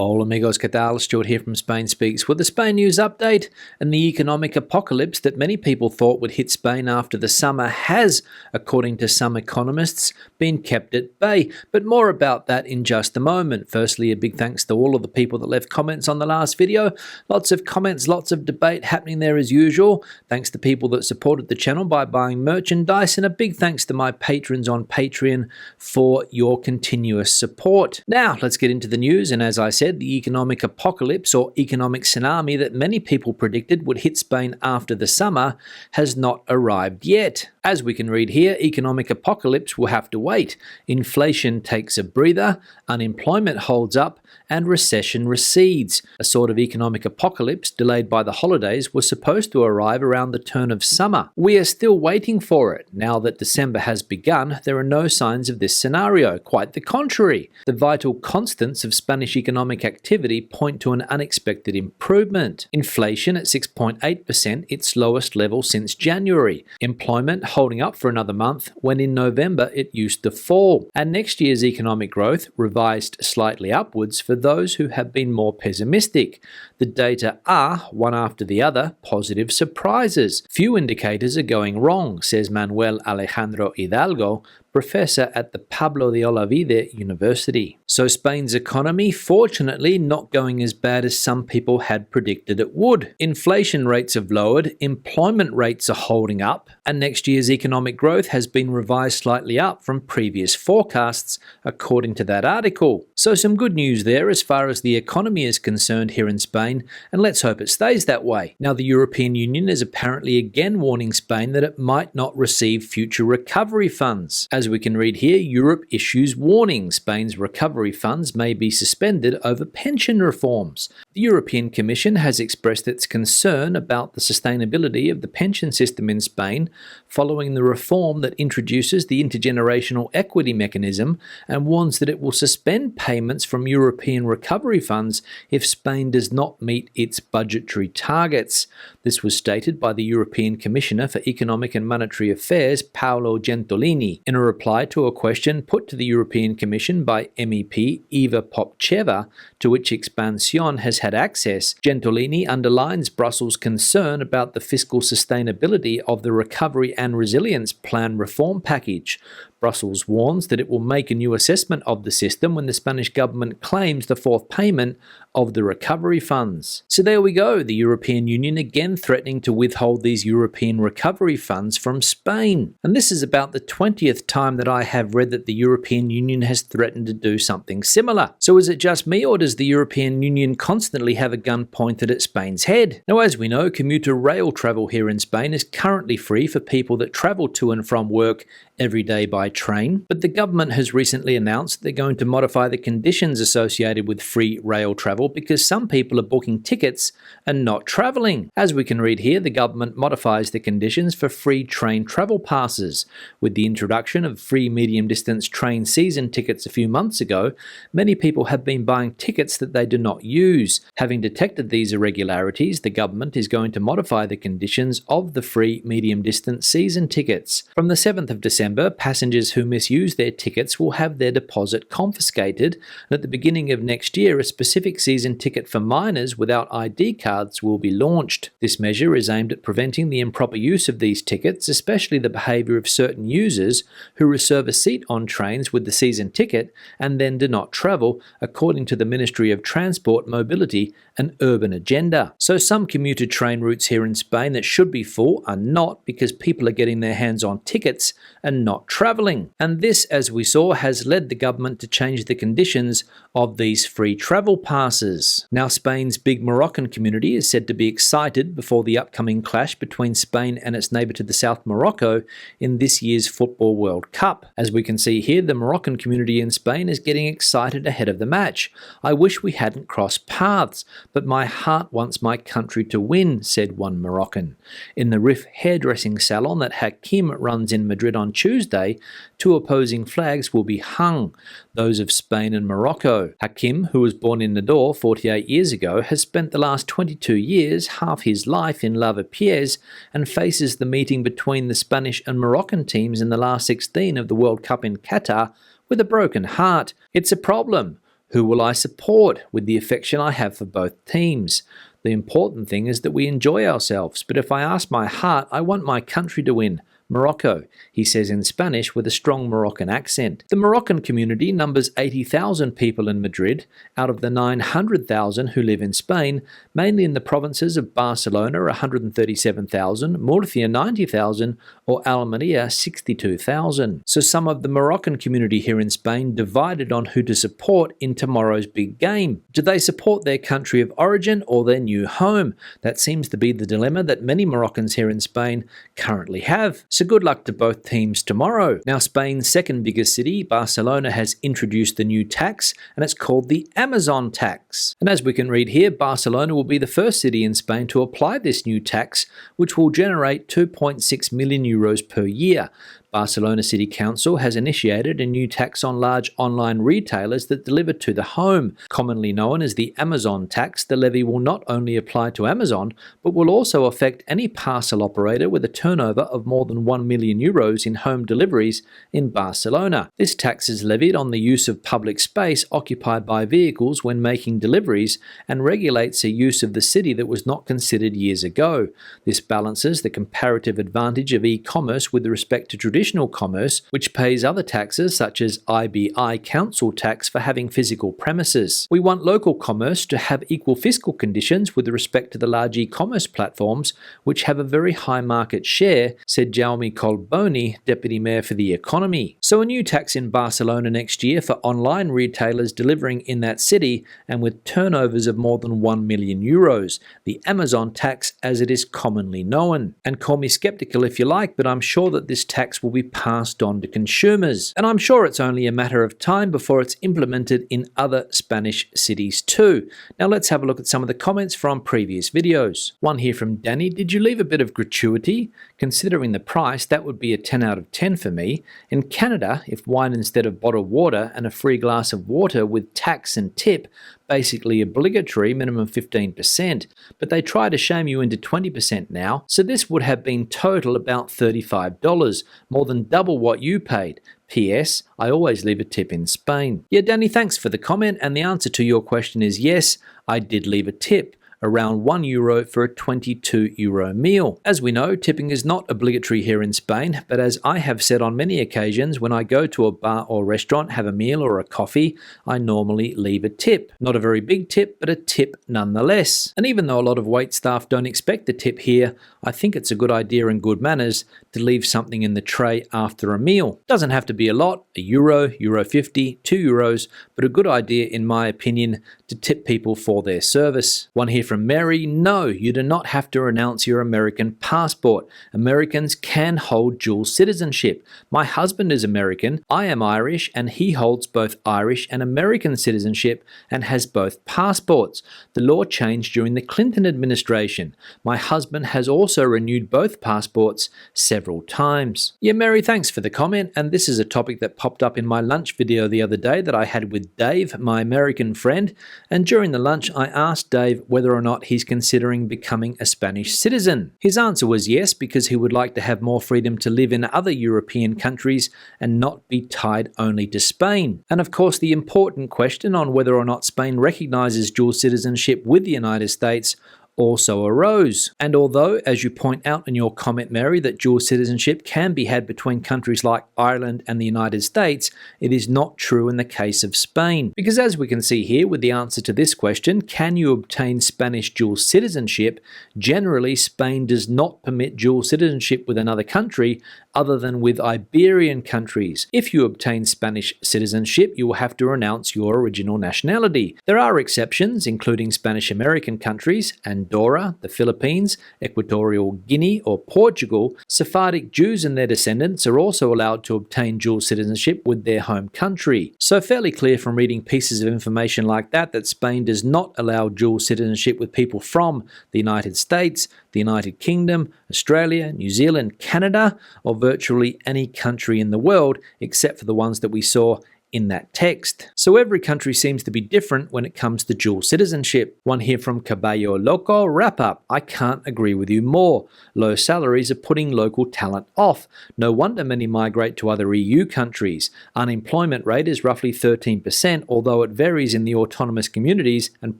Hola amigos, ¿qué tal? Stuart here from Spain Speaks with the Spain News Update. And the economic apocalypse that many people thought would hit Spain after the summer has, according to some economists, been kept at bay. But more about that in just a moment. Firstly, a big thanks to all of the people that left comments on the last video. Lots of comments, lots of debate happening there as usual. Thanks to people that supported the channel by buying merchandise, and a big thanks to my patrons on Patreon for your continuous support. Now, let's get into the news, and as I said, the economic apocalypse or economic tsunami that many people predicted would hit Spain after the summer has not arrived yet. As we can read here, economic apocalypse will have to wait. Inflation takes a breather, unemployment holds up, and recession recedes. A sort of economic apocalypse delayed by the holidays was supposed to arrive around the turn of summer. We are still waiting for it. Now that December has begun, there are no signs of this scenario. Quite the contrary. The vital constants of Spanish economic activity point to an unexpected improvement. Inflation at 6.8%, its lowest level since January. Employment holding up for another month, when in November it used to fall. And next year's economic growth revised slightly upwards for those who have been more pessimistic. The data are, one after the other, positive surprises. Few indicators are going wrong, says Manuel Alejandro Hidalgo, professor at the Pablo de Olavide University. So Spain's economy, fortunately, not going as bad as some people had predicted it would. Inflation rates have lowered, employment rates are holding up, and next year's economic growth has been revised slightly up from previous forecasts, according to that article. So some good news there as far as the economy is concerned here in Spain, and let's hope it stays that way. Now, the European Union is apparently again warning Spain that it might not receive future recovery funds. As we can read here, Europe issues warning Spain's recovery funds may be suspended over pension reforms. The European Commission has expressed its concern about the sustainability of the pension system in Spain following the reform that introduces the intergenerational equity mechanism, and warns that it will suspend payments from European recovery funds if Spain does not meet its budgetary targets. This was stated by the European Commissioner for Economic and Monetary Affairs, Paolo Gentiloni, in a reply to a question put to the European Commission by MEP Eva Popcheva, to which Expansión has had access. Gentiloni underlines Brussels' concern about the fiscal sustainability of the Recovery and Resilience Plan reform package. Brussels warns that it will make a new assessment of the system when the Spanish government claims the fourth payment of the recovery funds. So there we go, the European Union again threatening to withhold these European recovery funds from Spain. And this is about the 20th time that I have read that the European Union has threatened to do something similar. So is it just me, or does the European Union constantly have a gun pointed at Spain's head? Now, as we know, commuter rail travel here in Spain is currently free for people that travel to and from work every day by train, but the government has recently announced they're going to modify the conditions associated with free rail travel because some people are booking tickets and not travelling. As we can read here, the government modifies the conditions for free train travel passes. With the introduction of free medium-distance train season tickets a few months ago, many people have been buying tickets that they do not use. Having detected these irregularities, the government is going to modify the conditions of the free medium-distance season tickets. From the 7th of December, passengers who misuse their tickets will have their deposit confiscated, and at the beginning of next year, a specific season ticket for minors without ID cards will be launched. This measure is aimed at preventing the improper use of these tickets, especially the behaviour of certain users who reserve a seat on trains with the season ticket and then do not travel, according to the Ministry of Transport, Mobility and Urban Agenda. So some commuter train routes here in Spain that should be full are not, because people are getting their hands on tickets and not travelling. And this, as we saw, has led the government to change the conditions of these free travel passes. Now, Spain's big Moroccan community is said to be excited before the upcoming clash between Spain and its neighbour to the south, Morocco, in this year's Football World Cup. As we can see here, the Moroccan community in Spain is getting excited ahead of the match. "I wish we hadn't crossed paths, but my heart wants my country to win," said one Moroccan. In the Rif hairdressing salon that Hakim runs in Madrid on Tuesday, two opposing flags will be hung, those of Spain and Morocco. Hakim, who was born in Nador 48 years ago, has spent the last 22 years, half his life, in Lavapiés, and faces the meeting between the Spanish and Moroccan teams in the last 16 of the World Cup in Qatar with a broken heart. "It's a problem. Who will I support with the affection I have for both teams? The important thing is that we enjoy ourselves, but if I ask my heart, I want my country to win. Morocco, he says in Spanish with a strong Moroccan accent. The Moroccan community numbers 80,000 people in Madrid, out of the 900,000 who live in Spain, mainly in the provinces of Barcelona 137,000, Murcia 90,000, or Almeria 62,000. So some of the Moroccan community here in Spain divided on who to support in tomorrow's big game. Do they support their country of origin or their new home? That seems to be the dilemma that many Moroccans here in Spain currently have. So good luck to both teams tomorrow. Now, Spain's second biggest city, Barcelona, has introduced the new tax, and it's called the Amazon tax. And as we can read here, Barcelona will be the first city in Spain to apply this new tax, which will generate 2.6 million euros per year. Barcelona City Council has initiated a new tax on large online retailers that deliver to the home. Commonly known as the Amazon tax, the levy will not only apply to Amazon, but will also affect any parcel operator with a turnover of more than 1 million euros in home deliveries in Barcelona. This tax is levied on the use of public space occupied by vehicles when making deliveries and regulates a use of the city that was not considered years ago. This balances the comparative advantage of e-commerce with respect to traditional commerce, which pays other taxes such as IBI council tax for having physical premises. We want local commerce to have equal fiscal conditions with respect to the large e-commerce platforms, which have a very high market share, said Jaume Colboni, Deputy Mayor for the Economy. So a new tax in Barcelona next year for online retailers delivering in that city and with turnovers of more than 1 million euros, the Amazon tax as it is commonly known. And call me skeptical if you like, but I'm sure that this tax will be passed on to consumers. And I'm sure it's only a matter of time before it's implemented in other Spanish cities too. Now let's have a look at some of the comments from previous videos. One here from Danny: did you leave a bit of gratuity? Considering the price, that would be a 10 out of 10 for me. In Canada, if wine instead of bottled water and a free glass of water with tax and tip, basically obligatory, minimum 15%, but they try to shame you into 20% now, so this would have been total about $35, more than double what you paid. P.S. I always leave a tip in Spain. Yeah, Danny, thanks for the comment, and the answer to your question is yes, I did leave a tip. Around €1 for a €22 meal. As we know, tipping is not obligatory here in Spain, but as I have said on many occasions, when I go to a bar or restaurant, have a meal or a coffee, I normally leave a tip. Not a very big tip, but a tip nonetheless. And even though a lot of wait staff don't expect a tip here, I think it's a good idea and good manners to leave something in the tray after a meal. Doesn't have to be a lot, €1, €1.50, €2, but a good idea in my opinion to tip people for their service. One here from Mary: no, you do not have to renounce your American passport. Americans can hold dual citizenship. My husband is American, I am Irish, and he holds both Irish and American citizenship and has both passports. The law changed during the Clinton administration. My husband has also renewed both passports several times. Yeah, Mary, thanks for the comment, and this is a topic that popped up in my lunch video the other day that I had with Dave, my American friend, and during the lunch I asked Dave whether or not he's considering becoming a Spanish citizen. His answer was yes, because he would like to have more freedom to live in other European countries and not be tied only to Spain. And of course, the important question on whether or not Spain recognizes dual citizenship with the United States also arose. And although, as you point out in your comment, Mary, that dual citizenship can be had between countries like Ireland and the United States, it is not true in the case of Spain. Because as we can see here with the answer to this question, can you obtain Spanish dual citizenship? Generally, Spain does not permit dual citizenship with another country other than with Iberian countries. If you obtain Spanish citizenship, you will have to renounce your original nationality. There are exceptions, including Spanish American countries, Andorra, the Philippines, Equatorial Guinea, or Portugal. Sephardic Jews and their descendants are also allowed to obtain dual citizenship with their home country. So fairly clear from reading pieces of information like that Spain does not allow dual citizenship with people from the United States, the United Kingdom, Australia, New Zealand, Canada, or virtually any country in the world except for the ones that we saw in that text. So every country seems to be different when it comes to dual citizenship. One here from Caballo Loco, wrap up. I can't agree with you more. Low salaries are putting local talent off. No wonder many migrate to other EU countries. Unemployment rate is roughly 13%, although it varies in the autonomous communities and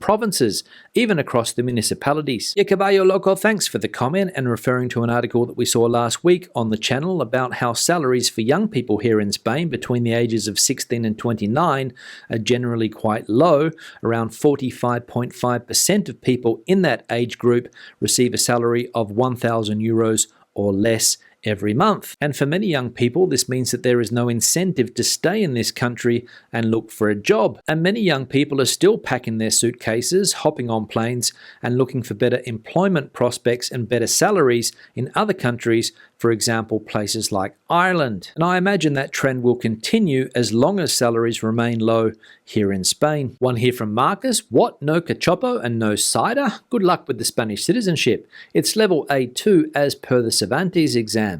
provinces, even across the municipalities. Yeah, Caballo Loco, thanks for the comment and referring to an article that we saw last week on the channel about how salaries for young people here in Spain between the ages of 16 and 29 are generally quite low. Around 45.5% of people in that age group receive a salary of 1,000 euros or less every month. And for many young people, this means that there is no incentive to stay in this country and look for a job. And many young people are still packing their suitcases, hopping on planes, and looking for better employment prospects and better salaries in other countries, for example, places like Ireland. And I imagine that trend will continue as long as salaries remain low here in Spain. One here from Marcus. What? No cachopo and no cider? Good luck with the Spanish citizenship. It's level A2 as per the Cervantes exam.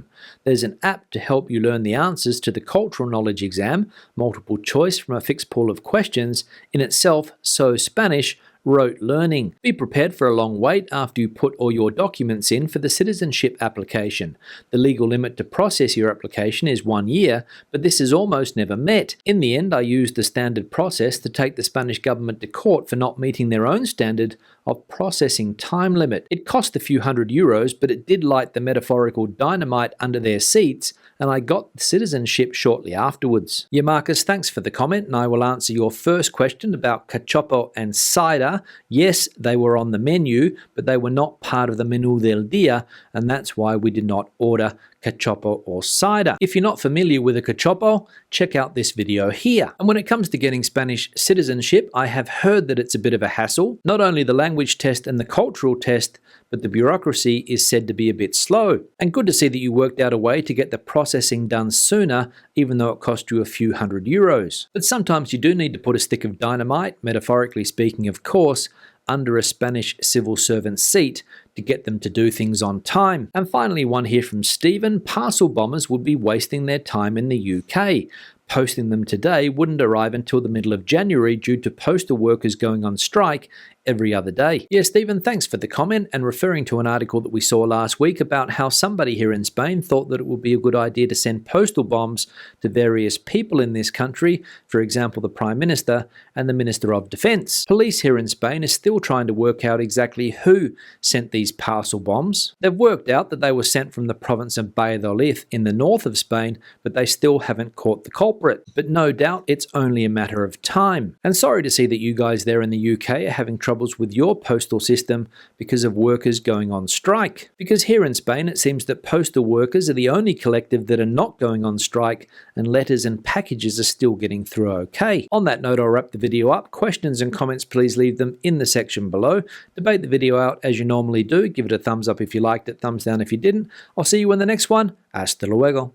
There's an app to help you learn the answers to the cultural knowledge exam, multiple choice from a fixed pool of questions, in itself so Spanish, rote learning. Be prepared for a long wait after you put all your documents in for the citizenship application. The legal limit to process your application is 1 year, but this is almost never met. In the end, I used the standard process to take the Spanish government to court for not meeting their own standard of processing time limit. It cost a few €100, but it did light the metaphorical dynamite under their seats, and I got citizenship shortly afterwards. Yeah, Marcus, thanks for the comment, and I will answer your first question about cachopo and cider. Yes, they were on the menu, but they were not part of the menú del día, and that's why we did not order cachopo or cider. If you're not familiar with a cachopo, check out this video here. And when it comes to getting Spanish citizenship, I have heard that it's a bit of a hassle. Not only the language test and the cultural test, but the bureaucracy is said to be a bit slow. And good to see that you worked out a way to get the processing done sooner, even though it cost you a few €100. But sometimes you do need to put a stick of dynamite, metaphorically speaking of course, under a Spanish civil servant's seat to get them to do things on time. And finally, one here from Stephen. Parcel bombers would be wasting their time in the UK. Posting them today wouldn't arrive until the middle of January due to postal workers going on strike every other day. Yeah, Stephen, thanks for the comment and referring to an article that we saw last week about how somebody here in Spain thought that it would be a good idea to send postal bombs to various people in this country, for example, the Prime Minister and the Minister of Defence. Police here in Spain are still trying to work out exactly who sent these parcel bombs. They've worked out that they were sent from the province of Valladolid in the north of Spain, but they still haven't caught the culprit. But no doubt it's only a matter of time. And sorry to see that you guys there in the UK are having troubles with your postal system because of workers going on strike. Because here in Spain, it seems that postal workers are the only collective that are not going on strike, and letters and packages are still getting through okay. On that note, I'll wrap the video up. Questions and comments, please leave them in the section below. Debate the video out as you normally do. Give it a thumbs up if you liked it, thumbs down if you didn't. I'll see you in the next one. Hasta luego.